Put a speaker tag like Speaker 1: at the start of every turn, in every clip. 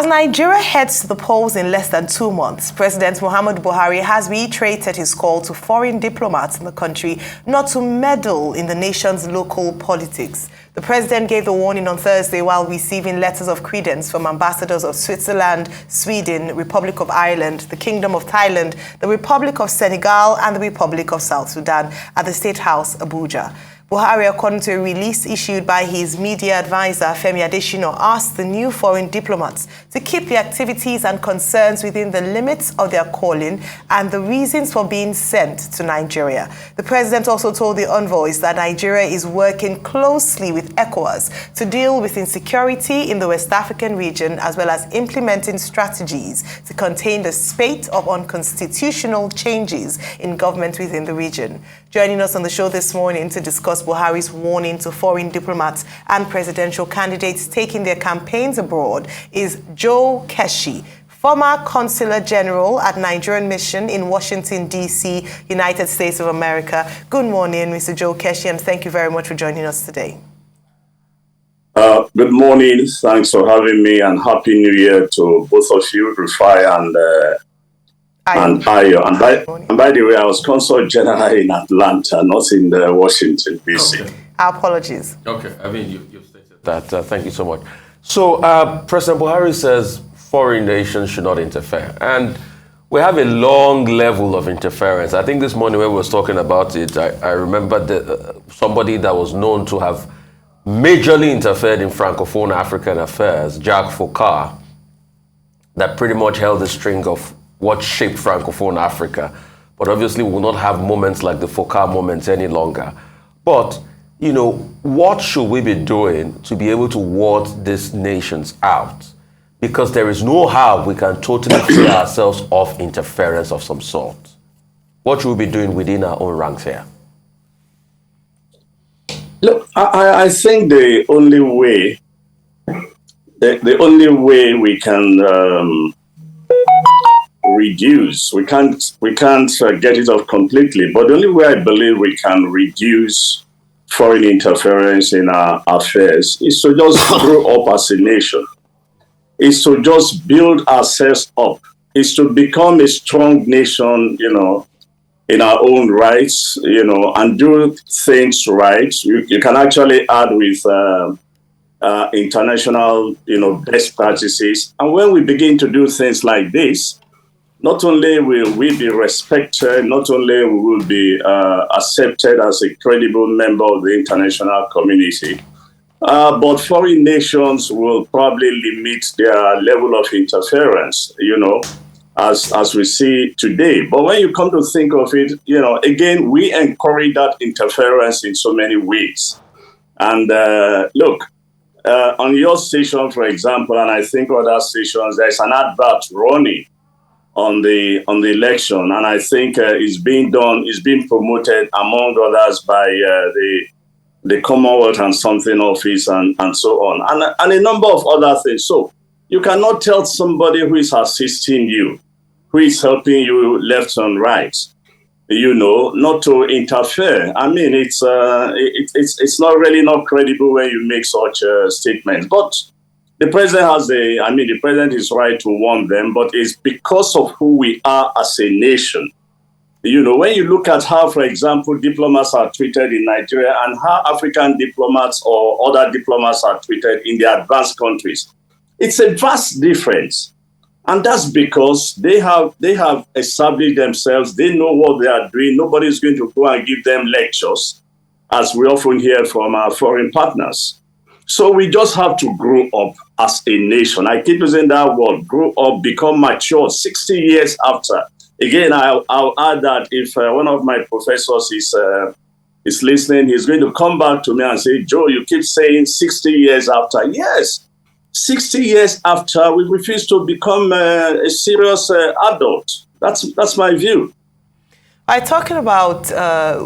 Speaker 1: As Nigeria heads to the polls in less than 2 months, President Muhammadu Buhari has reiterated his call to foreign diplomats in the country not to meddle in the nation's local politics. The president gave the warning on Thursday while receiving letters of credence from ambassadors of Switzerland, Sweden, Republic of Ireland, the Kingdom of Thailand, the Republic of Senegal, and the Republic of South Sudan at the State House, Abuja. Buhari, according to a release issued by his media advisor, Femi Adesina, asked the new foreign diplomats to keep the activities and concerns within the limits of their calling and the reasons for being sent to Nigeria. The president also told the envoys that Nigeria is working closely with ECOWAS to deal with insecurity in the West African region, as well as implementing strategies to contain the spate of unconstitutional changes in government within the region. Joining us on the show this morning to discuss Buhari's warning to foreign diplomats and presidential candidates taking their campaigns abroad is Joe Keshi, former Consular General at Nigerian Mission in Washington, D.C., United States of America. Good morning, Mr. Joe Keshi, and thank you very much for joining us today.
Speaker 2: Good morning. Thanks for having me, and Happy New Year to both of you, Rufai and Ayo. And by the way, I was Consul General in Atlanta, not in Washington, D.C.
Speaker 1: Okay. Our apologies.
Speaker 3: Okay, I mean, you've stated that. Thank you so much. So, President Buhari says foreign nations should not interfere. And we have a long level of interference. I think this morning when we were talking about it, I remember somebody that was known to have majorly interfered in Francophone African affairs, Jacques Foccart, that pretty much held the string of what shaped Francophone Africa. But obviously we will not have moments like the Foccart moments any longer. But, you know, what should we be doing to be able to ward these nations out? Because there is no how we can totally free ourselves of interference of some sort. What should we be doing within our own ranks here?
Speaker 2: Look, I think the only way we can reduce, we can't get it off completely, but the only way I believe we can reduce foreign interference in our affairs is to just grow up as a nation, is to just build ourselves up, is to become a strong nation, you know, in our own rights, you know, and do things right. You can actually add with international, you know, best practices. And when we begin to do things like this, not only will we be respected, not only will we be accepted as a credible member of the international community, but foreign nations will probably limit their level of interference, you know, as we see today. But when you come to think of it, you know, again, we encourage that interference in so many ways. And look, on your station, for example, and I think other stations, there's an advert running on the election, and I think it's being promoted among others by the Commonwealth and something office and so on, and a number of other things. So you cannot tell somebody who is assisting you, who is helping you left and right, you know, not to interfere. I mean, it's not really not credible when you make such statements. But the president the president is right to warn them, but it's because of who we are as a nation. You know, when you look at how, for example, diplomats are treated in Nigeria and how African diplomats or other diplomats are treated in the advanced countries, it's a vast difference. And that's because they have established themselves. They know what they are doing. Nobody's going to go and give them lectures, as we often hear from our foreign partners. So we just have to grow up as a nation. I keep using that word, grow up, become mature. 60 years after. Again, I'll add that if one of my professors is listening, he's going to come back to me and say, Joe, you keep saying 60 years after. Yes, 60 years after, we refuse to become a serious adult. That's my view.
Speaker 1: Talking about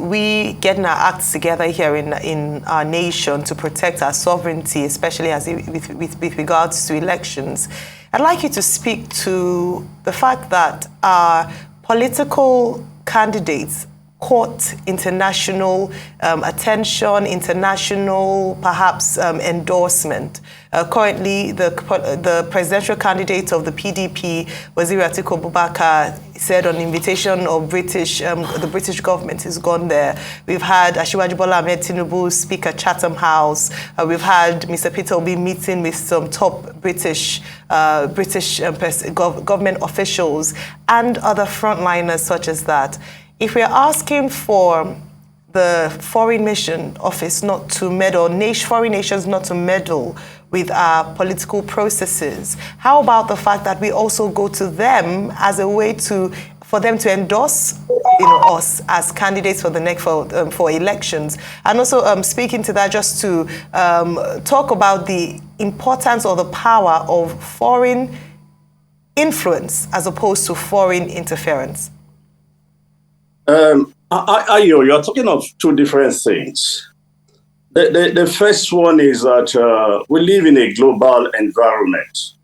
Speaker 1: we getting our acts together here in our nation to protect our sovereignty, especially with regards to elections, I'd like you to speak to the fact that our political candidates court international attention, international perhaps endorsement. Currently, the presidential candidate of the PDP, Waziri Atiku Abubakar, said on invitation of the British government has gone there. We've had Asiwaju Bola Ahmed Tinubu speak at Chatham House. We've had Mr. Peter Obi meeting with some top British government officials and other frontliners such as that. If we're asking for the Foreign Mission Office not to meddle, foreign nations not to meddle with our political processes, how about the fact that we also go to them as a way for them to endorse us as candidates for the next for elections? And also speaking to that, just to talk about the importance or the power of foreign influence as opposed to foreign interference.
Speaker 2: You're talking of two different things. The first one is that we live in a global environment,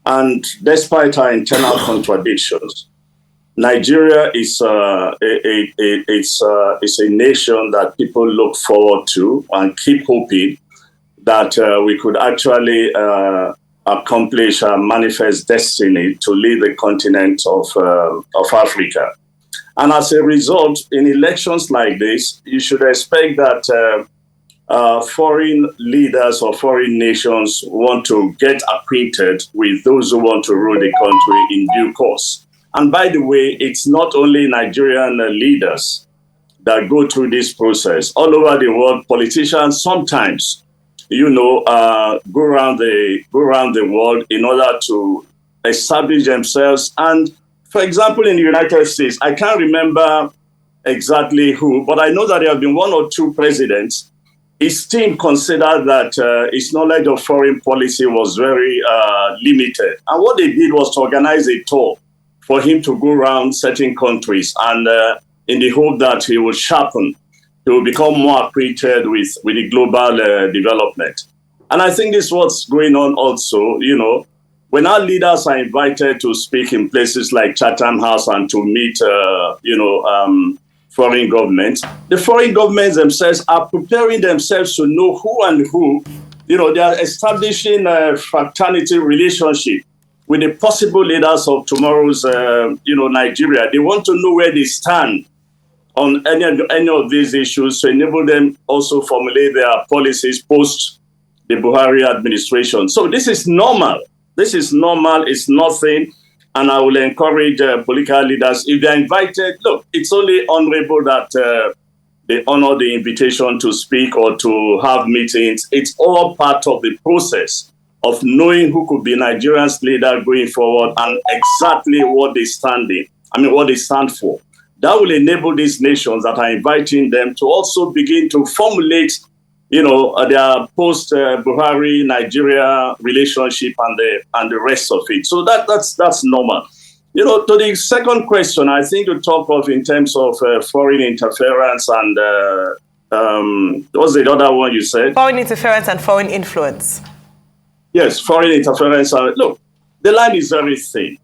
Speaker 2: and despite our internal contradictions, Nigeria is a nation that people look forward to and keep hoping that we could actually accomplish our manifest destiny to lead the continent of Africa. And as a result, in elections like this, you should expect that foreign leaders or foreign nations want to get acquainted with those who want to rule the country in due course. And by the way, it's not only Nigerian leaders that go through this process. All over the world, politicians sometimes, go around the world in order to establish themselves. And for example, in the United States, I can't remember exactly who, but I know that there have been one or two presidents. His team considered that his knowledge of foreign policy was very limited. And what they did was to organize a tour for him to go around certain countries, and in the hope that he will sharpen, he will become more acquainted with the global development. And I think this is what's going on also, when our leaders are invited to speak in places like Chatham House and to meet, foreign governments, the foreign governments themselves are preparing themselves to know who and who, they are establishing a fraternity relationship with the possible leaders of tomorrow's, Nigeria. They want to know where they stand on any of these issues to enable them also formulate their policies post the Buhari administration. So this is normal. This is normal. It's nothing. And I will encourage political leaders, if they're invited, look, it's only honorable that they honor the invitation to speak or to have meetings. It's all part of the process of knowing who could be Nigeria's leader going forward and exactly what they stand for. That will enable these nations that are inviting them to also begin to formulate their post-Buhari Nigeria relationship and the rest of it. So that's normal. To the second question, I think to talk of in terms of foreign interference and what was the other one you said?
Speaker 1: Foreign interference and foreign influence.
Speaker 2: Yes, foreign interference. Look, the line is very thin.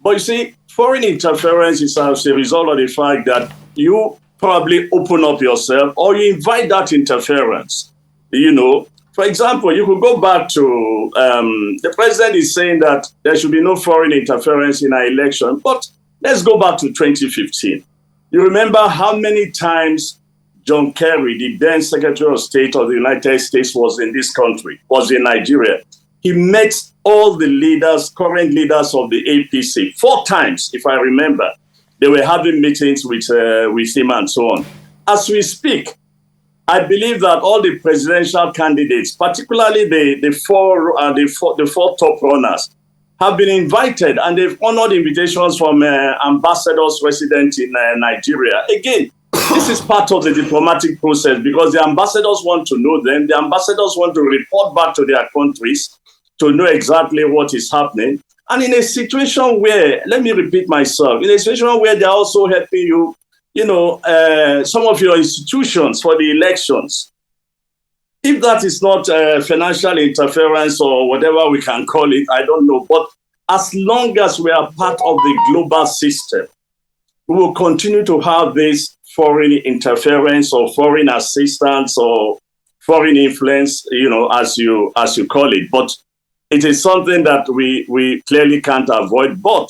Speaker 2: But you see, foreign interference is as a result of the fact that you probably open up yourself or you invite that interference. For example, you could go back to the president is saying that there should be no foreign interference in our election. But let's go back to 2015. You remember how many times John Kerry, the then Secretary of State of the United States, was in this country, was in Nigeria. He met all the leaders, current leaders of the APC, 4 times, if I remember. They were having meetings with him and so on. As we speak, I believe that all the presidential candidates, particularly the four top runners, have been invited, and they've honored invitations from ambassadors resident in Nigeria. Again, this is part of the diplomatic process because the ambassadors want to know them. The ambassadors want to report back to their countries to know exactly what is happening. And in a situation where, let me repeat myself, in a situation where they're also helping you, some of your institutions for the elections, if that is not financial interference or whatever we can call it, I don't know. But as long as we are part of the global system, we will continue to have this foreign interference or foreign assistance or foreign influence, as you call it. But it is something that we clearly can't avoid. But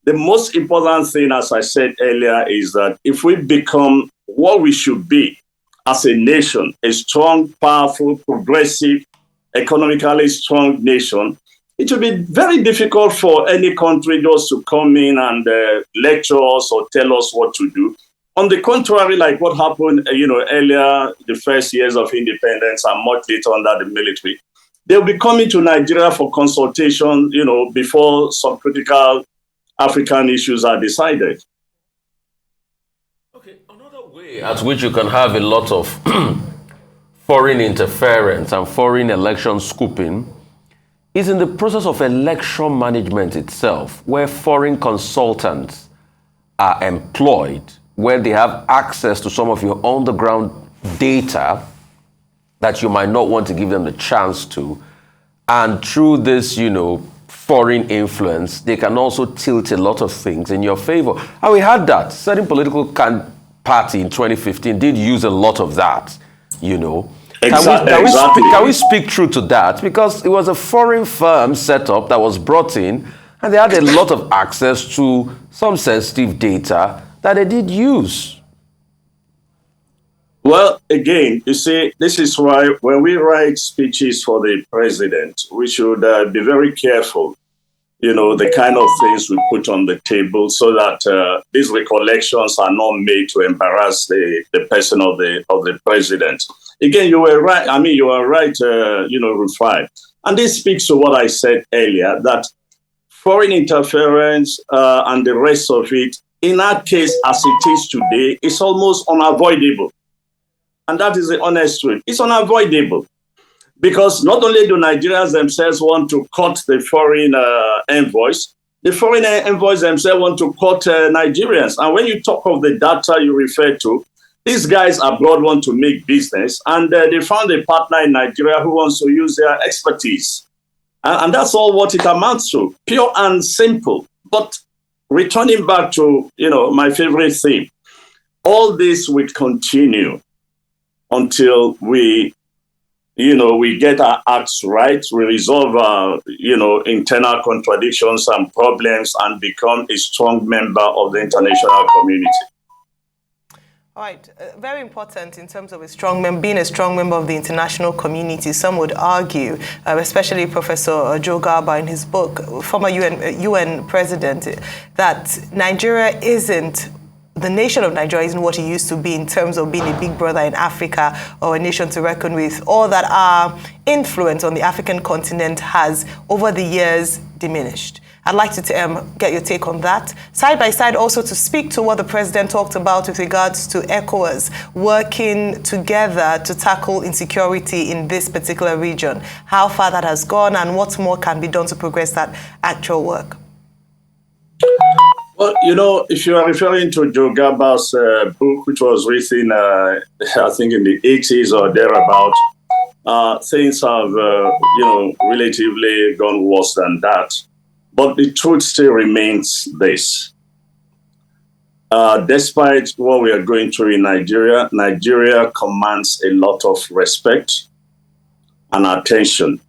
Speaker 2: the most important thing, as I said earlier, is that if we become what we should be as a nation, a strong, powerful, progressive, economically strong nation, it will be very difficult for any country just to come in and lecture us or tell us what to do. On the contrary, like what happened, earlier, the first years of independence and much later under the military, they'll be coming to Nigeria for consultation, before some critical African issues are decided.
Speaker 3: Okay, another way at which you can have a lot of foreign interference and foreign election scooping is in the process of election management itself, where foreign consultants are employed, where they have access to some of your on-the-ground data that you might not want to give them the chance to. And through this, foreign influence, they can also tilt a lot of things in your favor. And we had that. Certain political party in 2015 did use a lot of that,
Speaker 2: Exactly.
Speaker 3: Can we speak true to that? Because it was a foreign firm set up that was brought in, and they had a lot of access to some sensitive data that they did use.
Speaker 2: Well, again, you see, this is why when we write speeches for the president, we should be very careful, the kind of things we put on the table so that these recollections are not made to embarrass the person of the president. Again, you were right. I mean, you are right, Rufai. And this speaks to what I said earlier, that foreign interference and the rest of it, in our case, as it is today, is almost unavoidable. And that is the honest truth. It's unavoidable. Because not only do Nigerians themselves want to cut the foreign envoys, the foreign envoys themselves want to cut Nigerians. And when you talk of the data you refer to, these guys abroad want to make business, and they found a partner in Nigeria who wants to use their expertise. And that's all what it amounts to, pure and simple. But returning back to, my favorite theme, all this will continue until we get our acts right, we resolve our, internal contradictions and problems and become a strong member of the international community.
Speaker 1: All right, very important in terms of being a strong member of the international community. Some would argue, especially Professor Joe Garba in his book, former UN president, that the nation of Nigeria isn't what it used to be in terms of being a big brother in Africa or a nation to reckon with, or that our influence on the African continent has, over the years, diminished. I'd like to get your take on that. Side by side, also to speak to what the president talked about with regards to ECOWAS working together to tackle insecurity in this particular region, how far that has gone and what more can be done to progress that actual work.
Speaker 2: Well, if you are referring to Joe Garba's book, which was written, I think, in the 80s or thereabout, things have, relatively gone worse than that. But the truth still remains this. Despite what we are going through in Nigeria, Nigeria commands a lot of respect and attention.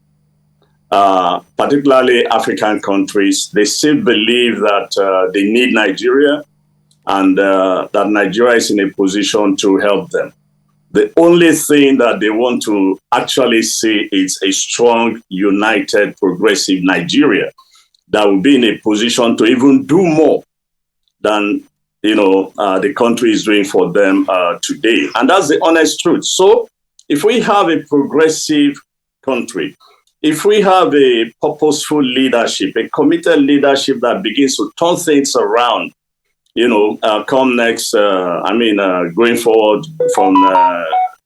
Speaker 2: Particularly African countries, they still believe that they need Nigeria and that Nigeria is in a position to help them. The only thing that they want to actually see is a strong, united, progressive Nigeria that will be in a position to even do more than the country is doing for them today. And that's the honest truth. So if we have a progressive country, if we have a purposeful leadership, a committed leadership that begins to turn things around, come next, going forward from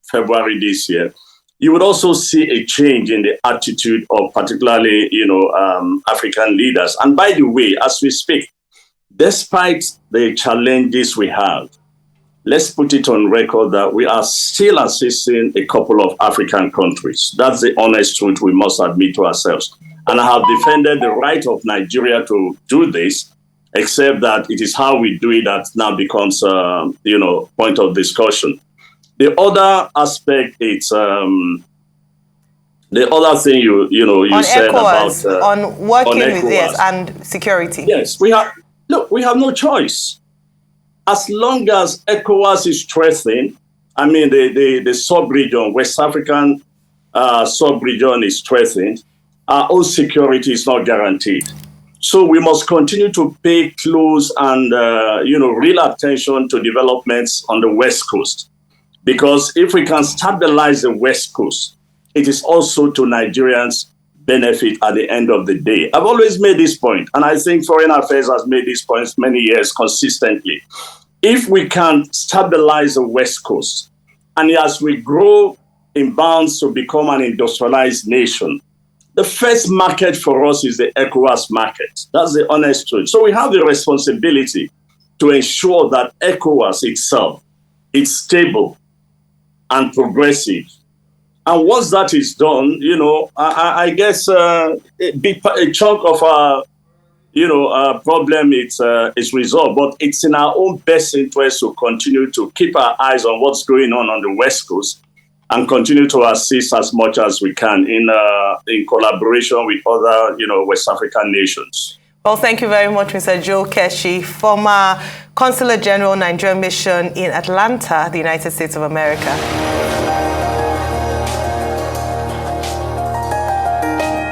Speaker 2: February this year, you would also see a change in the attitude of particularly, African leaders. And by the way, as we speak, despite the challenges we have, let's put it on record that we are still assisting a couple of African countries. That's the honest truth we must admit to ourselves. And I have defended the right of Nigeria to do this, except that it is how we do it that now becomes, point of discussion. The other aspect is the other thing you
Speaker 1: on
Speaker 2: said
Speaker 1: ECOWAS,
Speaker 2: about
Speaker 1: on working
Speaker 2: on
Speaker 1: with
Speaker 2: ECOWAS.
Speaker 1: and security.
Speaker 2: Yes, we have no choice. As long as ECOWAS is strengthened, I mean the sub-region, West African sub-region is strengthened, our own security is not guaranteed. So we must continue to pay close and real attention to developments on the West Coast. Because if we can stabilize the West Coast, it is also to Nigerians' benefit at the end of the day. I've always made this point, and I think Foreign Affairs has made these points many years consistently. If we can stabilize the West Coast, and as we grow in bounds to become an industrialized nation, the first market for us is the ECOWAS market. That's the honest truth. So we have the responsibility to ensure that ECOWAS itself is stable and progressive. And once that is done, I guess a chunk of our, problem is resolved. But it's in our own best interest to continue to keep our eyes on what's going on the West Coast and continue to assist as much as we can in collaboration with other, West African nations.
Speaker 1: Well, thank you very much, Mr. Joe Keshi, former Consular General, Nigerian Mission in Atlanta, the United States of America.